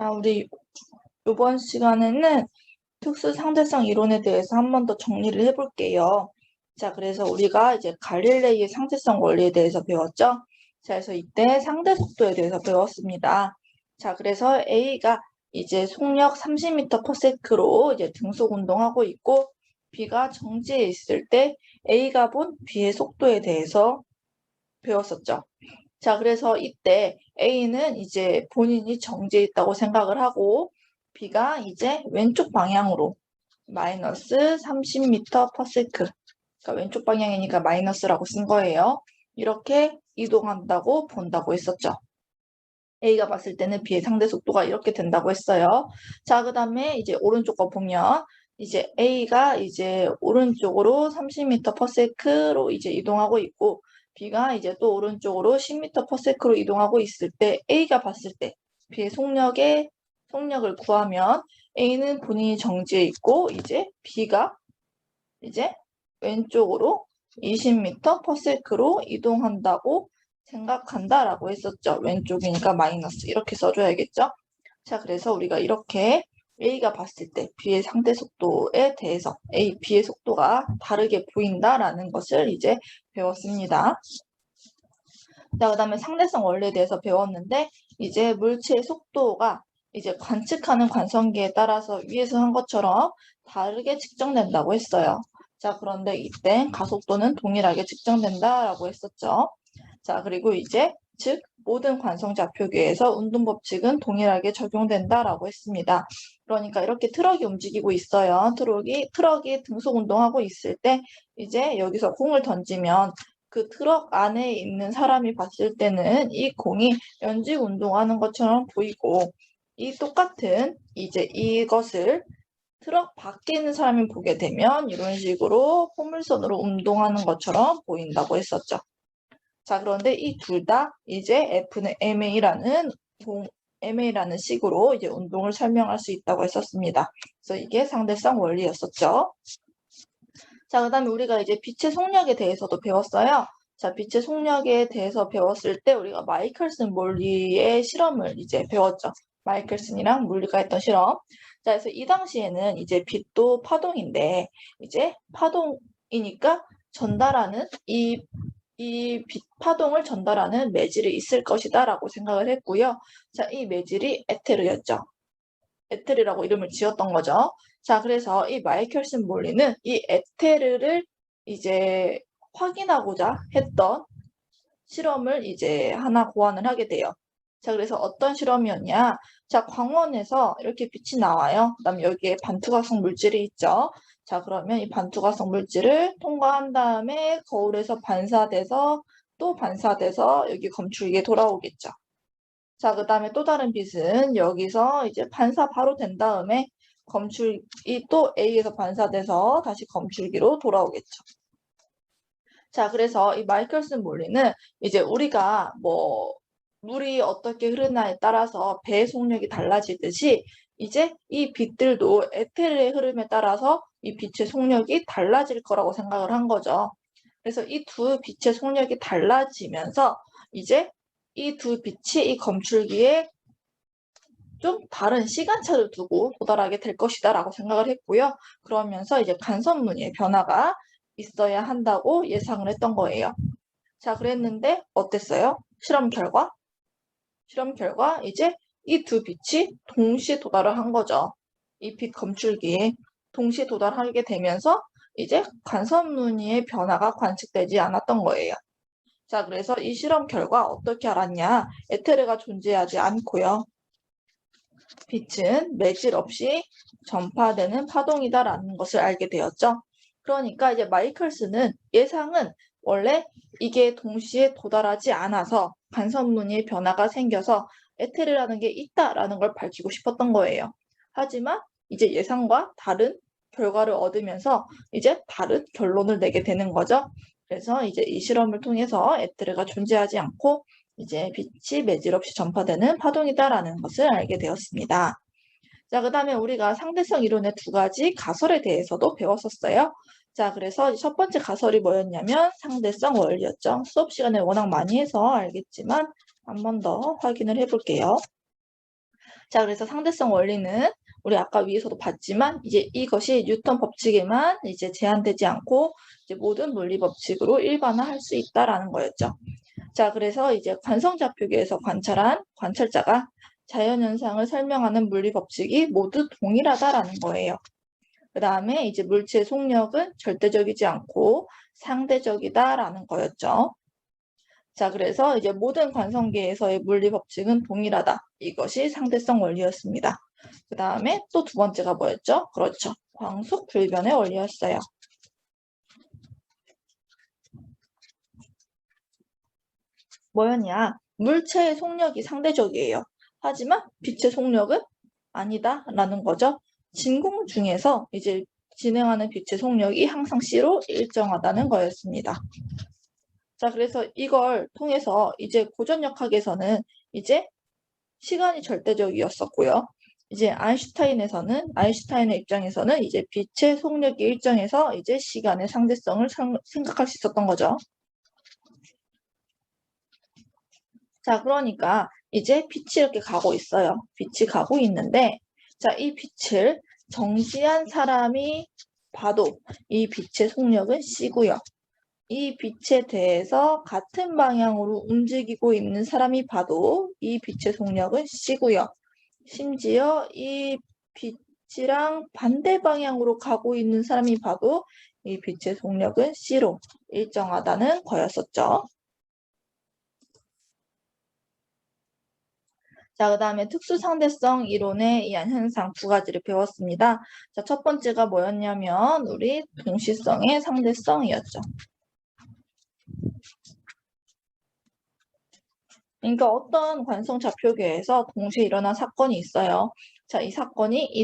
자, 우리 이번 시간에는 특수 상대성 이론에 대해서 한 번 더 정리를 해볼게요. 자, 그래서 우리가 이제 갈릴레이의 상대성 원리에 대해서 배웠죠? 자, 그래서 이때 상대 속도에 대해서 배웠습니다. 자, 그래서 A가 이제 속력 30m/s로 이제 등속 운동하고 있고, B가 정지해 있을 때 A가 본 B의 속도에 대해서 배웠었죠. 자, 그래서 이때 A는 이제 본인이 정지해 있다고 생각을 하고 B가 이제 왼쪽 방향으로 마이너스 30m/s, 그러니까 왼쪽 방향이니까 마이너스라고 쓴 거예요. 이렇게 이동한다고 본다고 했었죠. A가 봤을 때는 B의 상대 속도가 이렇게 된다고 했어요. 자, 그 다음에 이제 오른쪽 거 보면 이제 A가 이제 오른쪽으로 30m/s로 이제 이동하고 있고 B가 이제 또 오른쪽으로 10m/s로 이동하고 있을 때 A가 봤을 때 B의 속력을 구하면 A는 본인이 정지해 있고 이제 B가 이제 왼쪽으로 20m/s로 이동한다고 생각한다라고 했었죠. 왼쪽이니까 마이너스 이렇게 써줘야겠죠. 자, 그래서 우리가 이렇게 A가 봤을 때 B의 상대 속도에 대해서 B의 속도가 다르게 보인다라는 것을 이제 배웠습니다. 자, 그 다음에 상대성 원리에 대해서 배웠는데 이제 물체의 속도가 이제 관측하는 관성기에 따라서 위에서 한 것처럼 다르게 측정된다고 했어요. 자, 그런데 이때 가속도는 동일하게 측정된다라고 했었죠. 자, 그리고 이제 즉 모든 관성 좌표계에서 운동 법칙은 동일하게 적용된다라고 했습니다. 그러니까 이렇게 트럭이 움직이고 있어요. 트럭이 등속 운동하고 있을 때 이제 여기서 공을 던지면 그 트럭 안에 있는 사람이 봤을 때는 이 공이 연지 운동하는 것처럼 보이고 이 똑같은 이제 이것을 트럭 밖에 있는 사람이 보게 되면 이런 식으로 포물선으로 운동하는 것처럼 보인다고 했었죠. 자, 그런데 이 둘 다 이제 F는 MA라는 식으로 이제 운동을 설명할 수 있다고 했었습니다. 그래서 이게 상대성 원리였었죠. 자, 그 다음에 우리가 이제 빛의 속력에 대해서도 배웠어요. 자, 빛의 속력에 대해서 배웠을 때 우리가 마이클슨 물리의 실험을 이제 배웠죠. 마이클슨이랑 물리가 했던 실험. 자, 그래서 이 당시에는 이제 빛도 파동인데 이제 파동이니까 전달하는 이 빛 파동을 전달하는 매질이 있을 것이다 라고 생각을 했고요. 자, 이 매질이 에테르였죠. 에테르라고 이름을 지었던 거죠. 자, 그래서 이 마이켈슨 몰리는 이 에테르를 이제 확인하고자 했던 실험을 이제 하나 고안을 하게 돼요. 자, 그래서 어떤 실험이었냐? 자, 광원에서 이렇게 빛이 나와요. 그다음에 여기에 반투각성 물질이 있죠. 자, 그러면 이 반투각성 물질을 통과한 다음에 거울에서 반사돼서 또 반사돼서 여기 검출기에 돌아오겠죠. 자, 그 다음에 또 다른 빛은 여기서 이제 반사 바로 된 다음에 검출이 또 A에서 반사돼서 다시 검출기로 돌아오겠죠. 자, 그래서 이 마이클슨 물리는 이제 우리가 뭐 물이 어떻게 흐르나에 따라서 배의 속력이 달라지듯이 이제 이 빛들도 에테르의 흐름에 따라서 이 빛의 속력이 달라질 거라고 생각을 한 거죠. 그래서 이 두 빛의 속력이 달라지면서 이제 이 두 빛이 이 검출기에 좀 다른 시간차를 두고 도달하게 될 것이다 라고 생각을 했고요. 그러면서 이제 간섭무늬의 변화가 있어야 한다고 예상을 했던 거예요. 자, 그랬는데 어땠어요? 실험 결과 이제 이 두 빛이 동시에 도달을 한 거죠. 이 빛 검출기에 동시에 도달하게 되면서 이제 간섭무늬의 변화가 관측되지 않았던 거예요. 자, 그래서 이 실험 결과 어떻게 알았냐? 에테르가 존재하지 않고요. 빛은 매질 없이 전파되는 파동이다라는 것을 알게 되었죠. 그러니까 이제 마이클스는 예상은 원래 이게 동시에 도달하지 않아서 간섭무늬의 변화가 생겨서 에테르라는 게 있다라는 걸 밝히고 싶었던 거예요. 하지만 이제 예상과 다른 결과를 얻으면서 이제 다른 결론을 내게 되는 거죠. 그래서 이제 이 실험을 통해서 에테르가 존재하지 않고 이제 빛이 매질 없이 전파되는 파동이다라는 것을 알게 되었습니다. 자, 그 다음에 우리가 상대성 이론의 두 가지 가설에 대해서도 배웠었어요. 자, 그래서 첫 번째 가설이 뭐였냐면 상대성 원리였죠. 수업 시간에 워낙 많이 해서 알겠지만 한 번 더 확인을 해볼게요. 자, 그래서 상대성 원리는 우리 아까 위에서도 봤지만 이제 이것이 뉴턴 법칙에만 이제 제한되지 않고 이제 모든 물리 법칙으로 일반화할 수 있다라는 거였죠. 자, 그래서 이제 관성좌표계에서 관찰한 관찰자가 자연현상을 설명하는 물리 법칙이 모두 동일하다라는 거예요. 그 다음에 이제 물체의 속력은 절대적이지 않고 상대적이다라는 거였죠. 자, 그래서 이제 모든 관성계에서의 물리 법칙은 동일하다. 이것이 상대성 원리였습니다. 그 다음에 또 두 번째가 뭐였죠? 그렇죠. 광속 불변의 원리였어요. 뭐였냐? 물체의 속력이 상대적이에요. 하지만 빛의 속력은 아니다라는 거죠. 진공 중에서 이제 진행하는 빛의 속력이 항상 C로 일정하다는 거였습니다. 자, 그래서 이걸 통해서 이제 고전역학에서는 이제 시간이 절대적이었었고요. 이제 아인슈타인의 입장에서는 이제 빛의 속력이 일정해서 이제 시간의 상대성을 생각할 수 있었던 거죠. 자, 그러니까 이제 빛이 이렇게 가고 있어요. 빛이 가고 있는데, 자, 이 빛을 정지한 사람이 봐도 이 빛의 속력은 C고요. 이 빛에 대해서 같은 방향으로 움직이고 있는 사람이 봐도 이 빛의 속력은 C고요. 심지어 이 빛이랑 반대 방향으로 가고 있는 사람이 봐도 이 빛의 속력은 C로 일정하다는 거였었죠. 자, 그 다음에 특수상대성 이론에 의한 현상 두 가지를 배웠습니다. 자, 첫 번째가 뭐였냐면 우리 동시성의 상대성이었죠. 그러니까 어떤 관성좌표계에서 동시에 일어난 사건이 있어요. 자, 이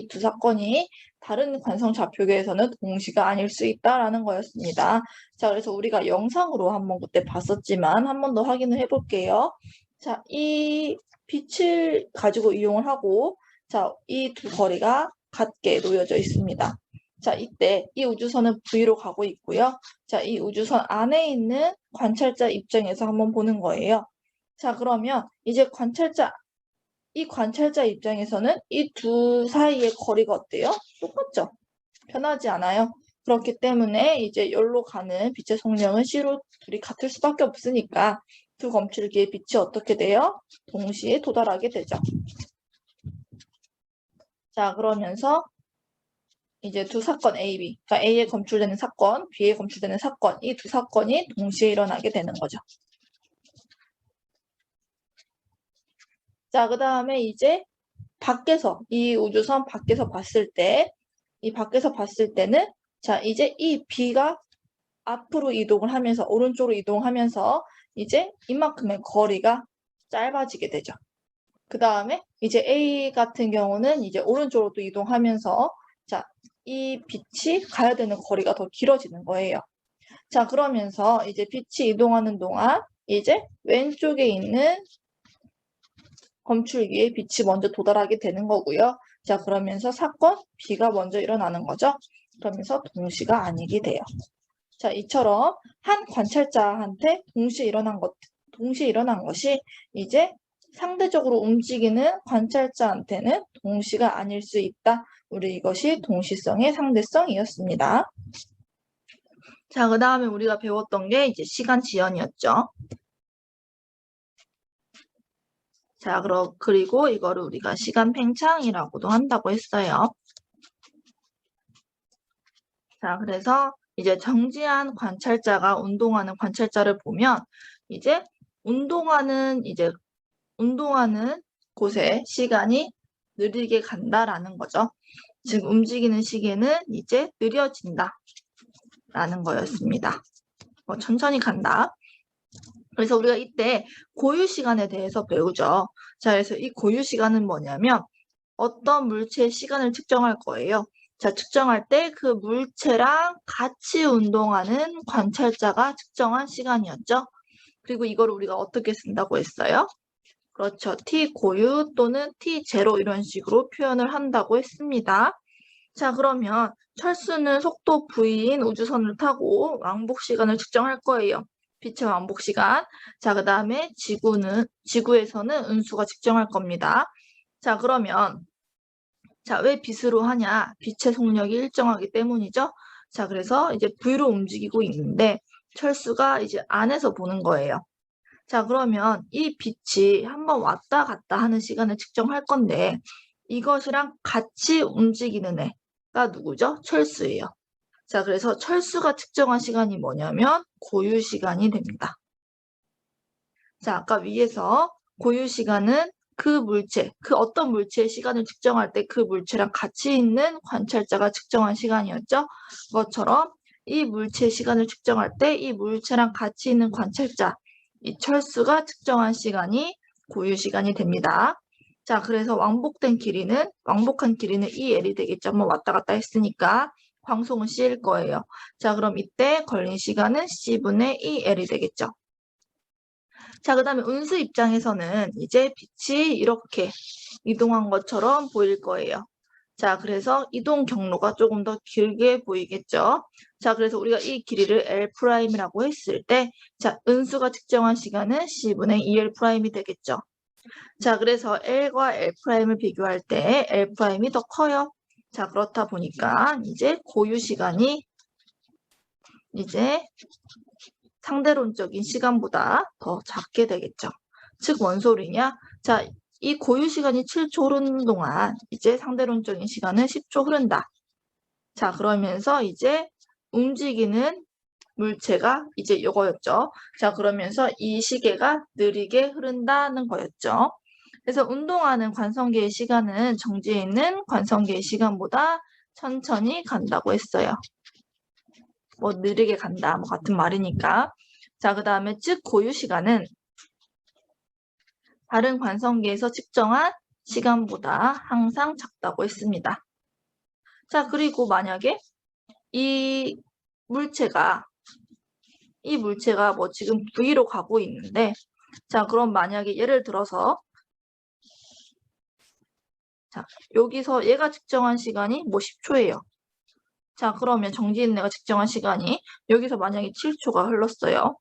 두 사건이 다른 관성좌표계에서는 동시가 아닐 수 있다라는 거였습니다. 자, 그래서 우리가 영상으로 한번 그때 봤었지만 한 번 더 확인을 해볼게요. 자, 이 빛을 가지고 이용을 하고, 자, 이 두 거리가 같게 놓여져 있습니다. 자, 이때 이 우주선은 V로 가고 있고요. 자, 이 우주선 안에 있는 관찰자 입장에서 한번 보는 거예요. 자, 그러면 이제 이 관찰자 입장에서는 이 두 사이의 거리가 어때요? 똑같죠? 변하지 않아요. 그렇기 때문에 이제 여기로 가는 빛의 속력은 C로 둘이 같을 수밖에 없으니까 두 검출기의 빛이 어떻게 돼요? 동시에 도달하게 되죠. 자, 그러면서 이제 두 사건 A, B, 그러니까 A에 검출되는 사건, B에 검출되는 사건, 이 두 사건이 동시에 일어나게 되는 거죠. 자, 그 다음에 이제 이 우주선 밖에서 봤을 때는, 자, 이제 이 B가 앞으로 이동을 하면서, 오른쪽으로 이동하면서, 이제 이만큼의 거리가 짧아지게 되죠. 그 다음에 이제 A 같은 경우는 이제 오른쪽으로 또 이동하면서, 자, 이 빛이 가야 되는 거리가 더 길어지는 거예요. 자, 그러면서 이제 빛이 이동하는 동안, 이제 왼쪽에 있는 검출기에 빛이 먼저 도달하게 되는 거고요. 자, 그러면서 사건 B가 먼저 일어나는 거죠. 그러면서 동시가 아니게 돼요. 자, 이처럼 한 관찰자한테 동시에 일어난 것이 이제 상대적으로 움직이는 관찰자한테는 동시가 아닐 수 있다. 우리 이것이 동시성의 상대성이었습니다. 자, 그 다음에 우리가 배웠던 게 이제 시간 지연이었죠. 자, 그리고 이거를 우리가 시간 팽창이라고도 한다고 했어요. 자, 그래서 이제 정지한 관찰자가 운동하는 관찰자를 보면 이제 운동하는 곳에 시간이 느리게 간다라는 거죠. 즉 움직이는 시계는 이제 느려진다라는 거였습니다. 천천히 간다. 그래서 우리가 이때 고유 시간에 대해서 배우죠. 자, 그래서 이 고유 시간은 뭐냐면 어떤 물체의 시간을 측정할 거예요. 자, 측정할 때 그 물체랑 같이 운동하는 관찰자가 측정한 시간이었죠. 그리고 이걸 우리가 어떻게 쓴다고 했어요? 그렇죠. t 고유 또는 t 제로 이런 식으로 표현을 한다고 했습니다. 자, 그러면 철수는 속도 v인 우주선을 타고 왕복 시간을 측정할 거예요. 빛의 왕복 시간. 자, 그 다음에 지구에서는 운수가 측정할 겁니다. 자, 그러면 자, 왜 빛으로 하냐? 빛의 속력이 일정하기 때문이죠. 자, 그래서 이제 V로 움직이고 있는데 철수가 이제 안에서 보는 거예요. 자, 그러면 이 빛이 한번 왔다 갔다 하는 시간을 측정할 건데 이것이랑 같이 움직이는 애가 누구죠? 철수예요. 자, 그래서 철수가 측정한 시간이 뭐냐면 고유 시간이 됩니다. 자, 아까 위에서 고유 시간은 그 물체, 그 어떤 물체의 시간을 측정할 때 그 물체랑 같이 있는 관찰자가 측정한 시간이었죠. 그것처럼 이 물체의 시간을 측정할 때 이 물체랑 같이 있는 관찰자, 이 철수가 측정한 시간이 고유 시간이 됩니다. 자, 그래서 왕복한 길이는 이 L이 되겠죠. 한번 왔다 갔다 했으니까 광속은 C일 거예요. 자, 그럼 이때 걸린 시간은 C분의 2L이 되겠죠. 자, 그 다음에 운수 입장에서는 이제 빛이 이렇게 이동한 것처럼 보일 거예요. 자, 그래서 이동 경로가 조금 더 길게 보이겠죠. 자, 그래서 우리가 이 길이를 L'이라고 했을 때, 자, 운수가 측정한 시간은 C분의 2L'이 되겠죠. 자, 그래서 L과 L'을 비교할 때 L'이 더 커요. 자, 그렇다 보니까 이제 고유 시간이 이제 상대론적인 시간보다 더 작게 되겠죠. 즉, 뭔 소리냐? 자, 이 고유 시간이 7초 흐르는 동안 이제 상대론적인 시간은 10초 흐른다. 자, 그러면서 이제 움직이는 물체가 이제 이거였죠. 자, 그러면서 이 시계가 느리게 흐른다는 거였죠. 그래서 운동하는 관성계의 시간은 정지해 있는 관성계의 시간보다 천천히 간다고 했어요. 뭐 느리게 간다, 뭐 같은 말이니까. 자, 그 다음에 즉 고유 시간은 다른 관성계에서 측정한 시간보다 항상 작다고 했습니다. 자, 그리고 만약에 이 물체가 뭐 지금 V로 가고 있는데, 자, 그럼 만약에 예를 들어서 자, 여기서 얘가 측정한 시간이 뭐 10초예요. 자, 그러면 정지인 애가 측정한 시간이 여기서 만약에 7초가 흘렀어요.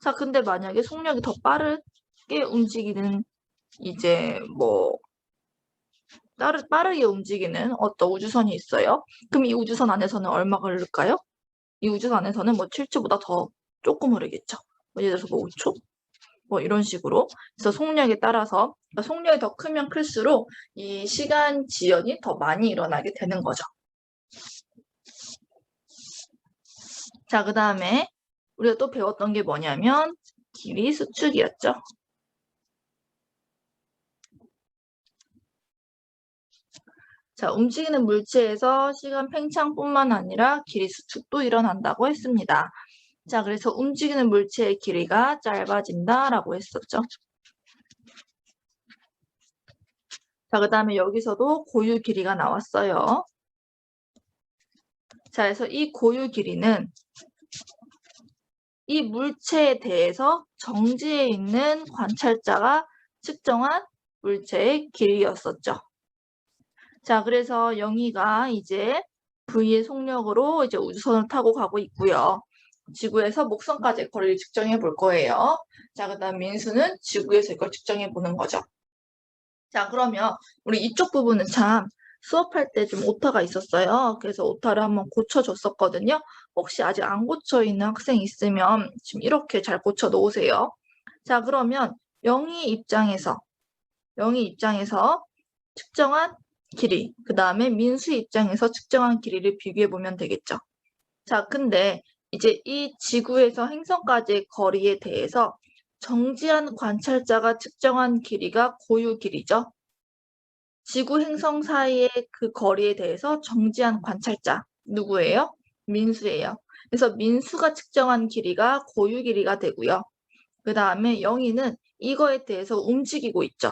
자, 근데 만약에 속력이 더 빠르게 움직이는 이제 뭐 빠르게 움직이는 어떤 우주선이 있어요. 그럼 이 우주선 안에서는 얼마가 흐를까요? 이 우주선 안에서는 뭐 7초보다 더 조금 흐르겠죠. 뭐 예를 들어서 뭐 5초? 뭐 이런 식으로. 그래서 속력에 따라서 그러니까 속력이 더 크면 클수록 이 시간 지연이 더 많이 일어나게 되는 거죠. 자, 그 다음에 우리가 또 배웠던 게 뭐냐면 길이 수축이었죠. 자, 움직이는 물체에서 시간 팽창뿐만 아니라 길이 수축도 일어난다고 했습니다. 자, 그래서 움직이는 물체의 길이가 짧아진다라고 했었죠. 자, 그 다음에 여기서도 고유 길이가 나왔어요. 자, 그래서 이 고유 길이는 이 물체에 대해서 정지해 있는 관찰자가 측정한 물체의 길이였었죠. 자, 그래서 영희가 이제 V의 속력으로 이제 우주선을 타고 가고 있고요. 지구에서 목성까지의 거리를 측정해 볼 거예요. 자, 그 다음 민수는 지구에서 이걸 측정해 보는 거죠. 자, 그러면 우리 이쪽 부분은 참 수업할 때 좀 오타가 있었어요. 그래서 오타를 한번 고쳐줬었거든요. 혹시 아직 안 고쳐 있는 학생 있으면 지금 이렇게 잘 고쳐 놓으세요. 자, 그러면 영희 입장에서 측정한 길이, 그 다음에 민수 입장에서 측정한 길이를 비교해 보면 되겠죠. 자, 근데 이제 이 지구에서 행성까지의 거리에 대해서 정지한 관찰자가 측정한 길이가 고유 길이죠. 지구 행성 사이의 그 거리에 대해서 정지한 관찰자 누구예요? 민수예요. 그래서 민수가 측정한 길이가 고유 길이가 되고요. 그 다음에 영희는 이거에 대해서 움직이고 있죠.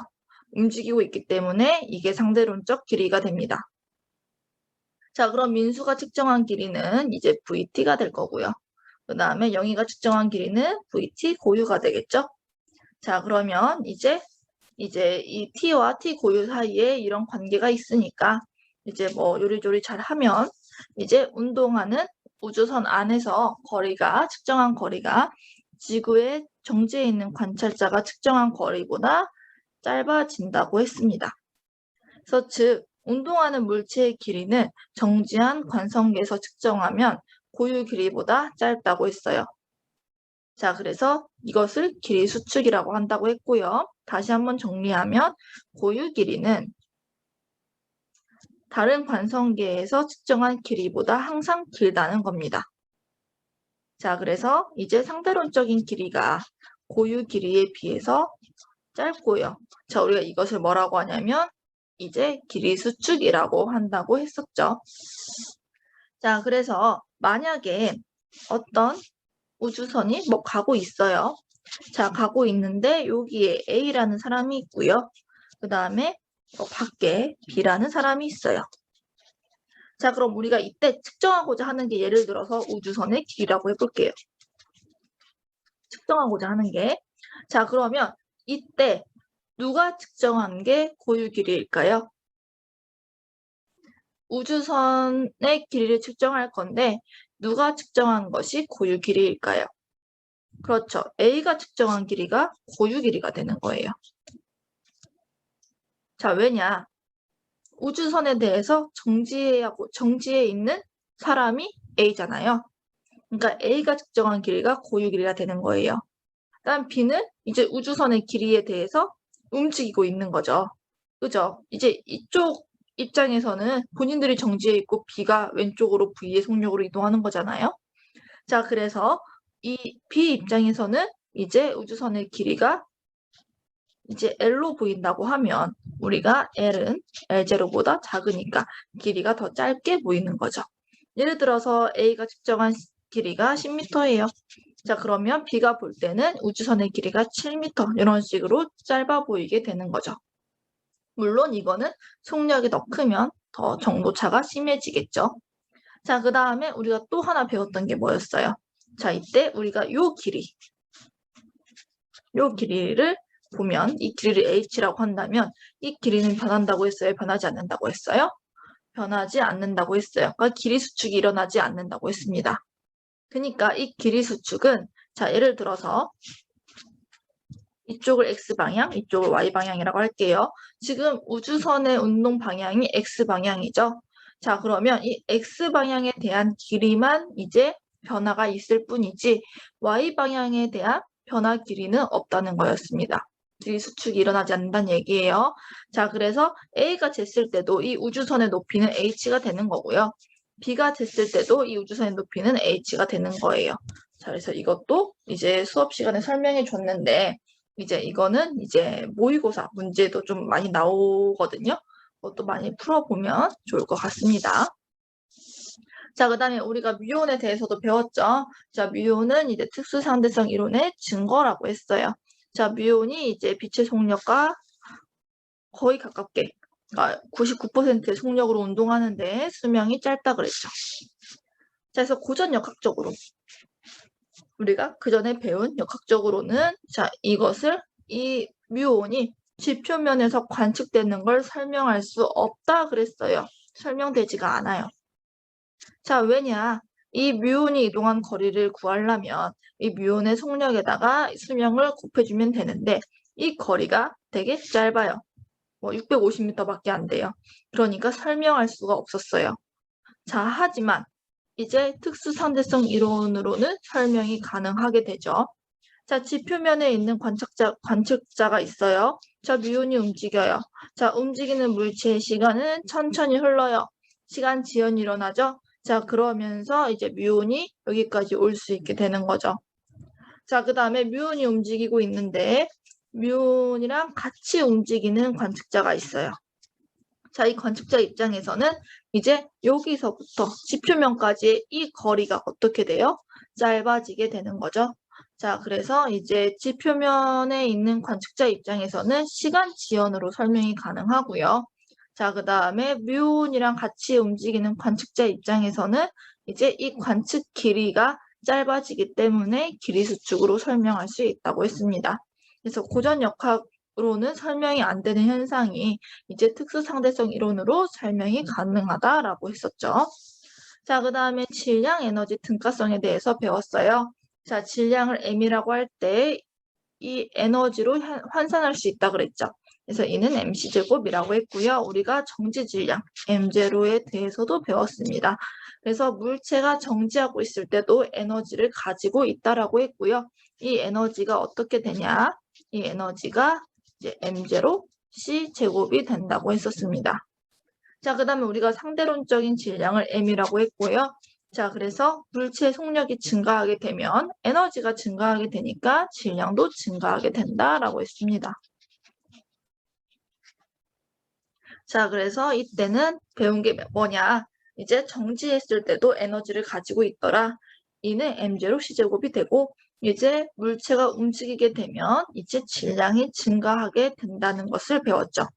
움직이고 있기 때문에 이게 상대론적 길이가 됩니다. 자, 그럼 민수가 측정한 길이는 이제 VT가 될 거고요. 그 다음에 영희가 측정한 길이는 VT 고유가 되겠죠. 자, 그러면 이제 이 T와 T 고유 사이에 이런 관계가 있으니까 이제 뭐 요리조리 잘 하면 이제 운동하는 우주선 안에서 측정한 거리가 지구에 정지해 있는 관찰자가 측정한 거리보다 짧아진다고 했습니다. 그래서 즉 운동하는 물체의 길이는 정지한 관성계에서 측정하면 고유 길이보다 짧다고 했어요. 자, 그래서 이것을 길이 수축이라고 한다고 했고요. 다시 한번 정리하면 고유 길이는 다른 관성계에서 측정한 길이보다 항상 길다는 겁니다. 자, 그래서 이제 상대론적인 길이가 고유 길이에 비해서 짧고요. 자, 우리가 이것을 뭐라고 하냐면 이제 길이 수축이라고 한다고 했었죠. 자, 그래서 만약에 어떤 우주선이 뭐 가고 있어요. 자, 가고 있는데 여기에 A라는 사람이 있고요. 그 다음에 밖에 B라는 사람이 있어요. 자, 그럼 우리가 이때 측정하고자 하는 게 예를 들어서 우주선의 길이라고 해볼게요. 측정하고자 하는 게. 자, 그러면 이때 누가 측정한 게 고유 길이일까요? 우주선의 길이를 측정할 건데 누가 측정한 것이 고유 길이일까요? 그렇죠. A가 측정한 길이가 고유 길이가 되는 거예요. 자, 왜냐? 우주선에 대해서 정지에 있는 사람이 A잖아요. 그러니까 A가 측정한 길이가 고유 길이가 되는 거예요. 그다음 B는 이제 우주선의 길이에 대해서 움직이고 있는 거죠. 그죠? 이제 이쪽 입장에서는 본인들이 정지해 있고 B가 왼쪽으로 V의 속력으로 이동하는 거잖아요. 자, 그래서 이 B 입장에서는 이제 우주선의 길이가 이제 L로 보인다고 하면 우리가 L은 L0보다 작으니까 길이가 더 짧게 보이는 거죠. 예를 들어서 A가 측정한 길이가 10m예요. 자, 그러면 B가 볼 때는 우주선의 길이가 7m 이런 식으로 짧아 보이게 되는 거죠. 물론 이거는 속력이 더 크면 더 정도차가 심해지겠죠. 자, 그 다음에 우리가 또 하나 배웠던 게 뭐였어요? 자, 이때 우리가 요 길이를 보면 이 길이를 h라고 한다면 이 길이는 변한다고 했어요? 변하지 않는다고 했어요? 변하지 않는다고 했어요. 그러니까 길이 수축이 일어나지 않는다고 했습니다. 그러니까 이 길이 수축은 자, 예를 들어서 이쪽을 x방향, 이쪽을 y방향이라고 할게요. 지금 우주선의 운동 방향이 x방향이죠. 자, 그러면 이 x방향에 대한 길이만 이제 변화가 있을 뿐이지 y방향에 대한 변화 길이는 없다는 거였습니다. 길이 수축이 일어나지 않는다는 얘기예요. 자, 그래서 A가 쟀을 때도 이 우주선의 높이는 h가 되는 거고요. B가 쟀을 때도 이 우주선의 높이는 h가 되는 거예요. 자, 그래서 이것도 이제 수업 시간에 설명해 줬는데 이제 이거는 이제 모의고사 문제도 좀 많이 나오거든요. 그것도 많이 풀어보면 좋을 것 같습니다. 자, 그 다음에 우리가 뮤온에 대해서도 배웠죠. 자, 뮤온은 이제 특수상대성 이론의 증거라고 했어요. 자, 뮤온이 이제 빛의 속력과 거의 가깝게, 그러니까 99%의 속력으로 운동하는데 수명이 짧다 그랬죠. 자, 그래서 고전 역학적으로 우리가 그 전에 배운 역학적으로는 자, 이것을 이 뮤온이 지표면에서 관측되는 걸 설명할 수 없다 그랬어요. 설명되지가 않아요. 자, 왜냐? 이 뮤온이 이동한 거리를 구하려면 이 뮤온의 속력에다가 수명을 곱해주면 되는데 이 거리가 되게 짧아요. 뭐 650m밖에 안 돼요. 그러니까 설명할 수가 없었어요. 자, 하지만 이제 특수상대성 이론으로는 설명이 가능하게 되죠. 자, 지표면에 있는 관측자가 있어요. 자, 뮤온이 움직여요. 자, 움직이는 물체의 시간은 천천히 흘러요. 시간 지연이 일어나죠. 자, 그러면서 이제 뮤온이 여기까지 올 수 있게 되는 거죠. 자, 그 다음에 뮤온이 움직이고 있는데 뮤온이랑 같이 움직이는 관측자가 있어요. 자, 이 관측자 입장에서는 이제 여기서부터 지표면까지의 이 거리가 어떻게 돼요? 짧아지게 되는 거죠. 자, 그래서 이제 지표면에 있는 관측자 입장에서는 시간 지연으로 설명이 가능하고요. 자, 그 다음에 뮤온이랑 같이 움직이는 관측자 입장에서는 이제 이 관측 길이가 짧아지기 때문에 길이 수축으로 설명할 수 있다고 했습니다. 그래서 고전 역학으로는 설명이 안 되는 현상이 이제 특수상대성 이론으로 설명이 가능하다라고 했었죠. 자, 그 다음에 질량 에너지 등가성에 대해서 배웠어요. 자, 질량을 m이라고 할 때 이 에너지로 환산할 수 있다 그랬죠. 그래서 이는 mc제곱이라고 했고요. 우리가 정지 질량 m0에 대해서도 배웠습니다. 그래서 물체가 정지하고 있을 때도 에너지를 가지고 있다라고 했고요. 이 에너지가 어떻게 되냐? 이 에너지가 이제 m0 c제곱이 된다고 했었습니다. 자, 그 다음에 우리가 상대론적인 질량을 m이라고 했고요. 자, 그래서 물체의 속력이 증가하게 되면 에너지가 증가하게 되니까 질량도 증가하게 된다라고 했습니다. 자, 그래서 이때는 배운 게 뭐냐? 이제 정지했을 때도 에너지를 가지고 있더라. 이는 m0 c제곱이 되고 이제 물체가 움직이게 되면 이제 질량이 증가하게 된다는 것을 배웠죠.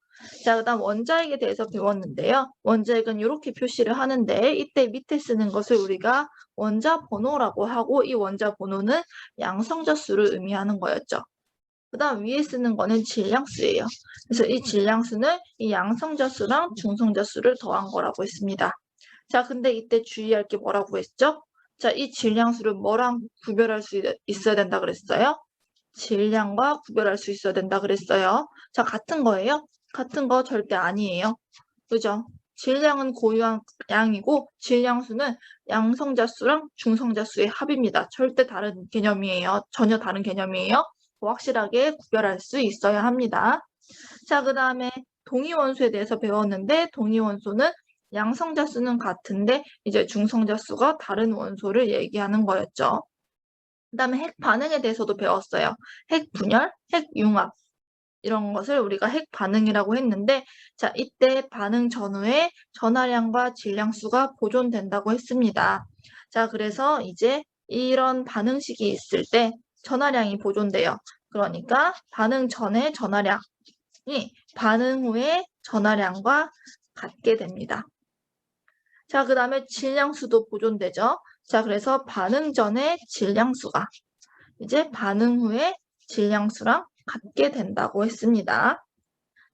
자, 그 다음 원자핵에 대해서 배웠는데요. 원자핵은 이렇게 표시를 하는데 이때 밑에 쓰는 것을 우리가 원자 번호라고 하고 이 원자 번호는 양성자 수를 의미하는 거였죠. 그 다음 위에 쓰는 거는 질량수예요. 그래서 이 질량수는 이 양성자 수랑 중성자 수를 더한 거라고 했습니다. 자, 근데 이때 주의할 게 뭐라고 했죠? 자, 이 질량수를 뭐랑 구별할 수 있어야 된다 그랬어요? 질량과 구별할 수 있어야 된다 그랬어요. 자, 같은 거예요? 같은 거 절대 아니에요. 그죠? 질량은 고유한 양이고 질량수는 양성자 수랑 중성자 수의 합입니다. 절대 다른 개념이에요. 전혀 다른 개념이에요. 확실하게 구별할 수 있어야 합니다. 자, 그 다음에 동위원소에 대해서 배웠는데 동위원소는 양성자 수는 같은데 이제 중성자 수가 다른 원소를 얘기하는 거였죠. 그 다음에 핵 반응에 대해서도 배웠어요. 핵 분열, 핵 융합 이런 것을 우리가 핵 반응이라고 했는데 자, 이때 반응 전후에 전하량과 질량수가 보존된다고 했습니다. 자, 그래서 이제 이런 반응식이 있을 때 전하량이 보존돼요. 그러니까 반응 전의 전하량이 반응 후의 전하량과 같게 됩니다. 자, 그 다음에 질량수도 보존되죠. 자, 그래서 반응 전의 질량수가 이제 반응 후의 질량수랑 같게 된다고 했습니다.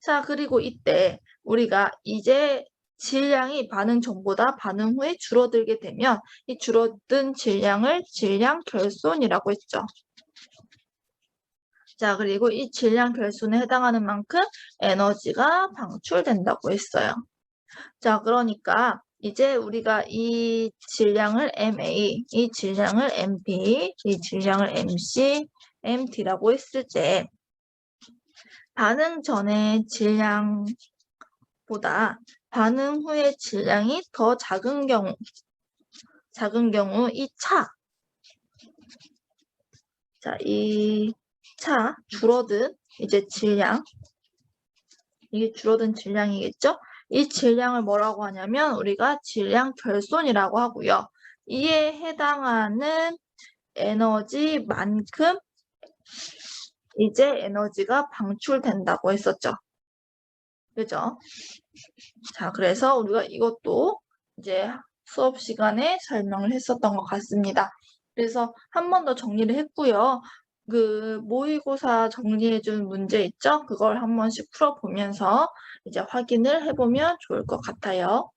자, 그리고 이때 우리가 이제 질량이 반응 전보다 반응 후에 줄어들게 되면 이 줄어든 질량을 질량 결손이라고 했죠. 자, 그리고 이 질량 결손에 해당하는 만큼 에너지가 방출된다고 했어요. 자, 그러니까 이제 우리가 이 질량을 MA, 이 질량을 MP, 이 질량을 MC, MT라고 했을 때 반응 전의 질량보다 반응 후의 질량이 더 작은 경우 이 차, 자, 이 차 줄어든 이제 질량, 이게 줄어든 질량이겠죠? 이 질량을 뭐라고 하냐면 우리가 질량 결손이라고 하고요. 이에 해당하는 에너지만큼 이제 에너지가 방출된다고 했었죠. 그죠? 자, 그래서 우리가 이것도 이제 수업 시간에 설명을 했었던 것 같습니다. 그래서 한 번 더 정리를 했고요. 그 모의고사 정리해준 문제 있죠? 그걸 한 번씩 풀어보면서 이제 확인을 해보면 좋을 것 같아요.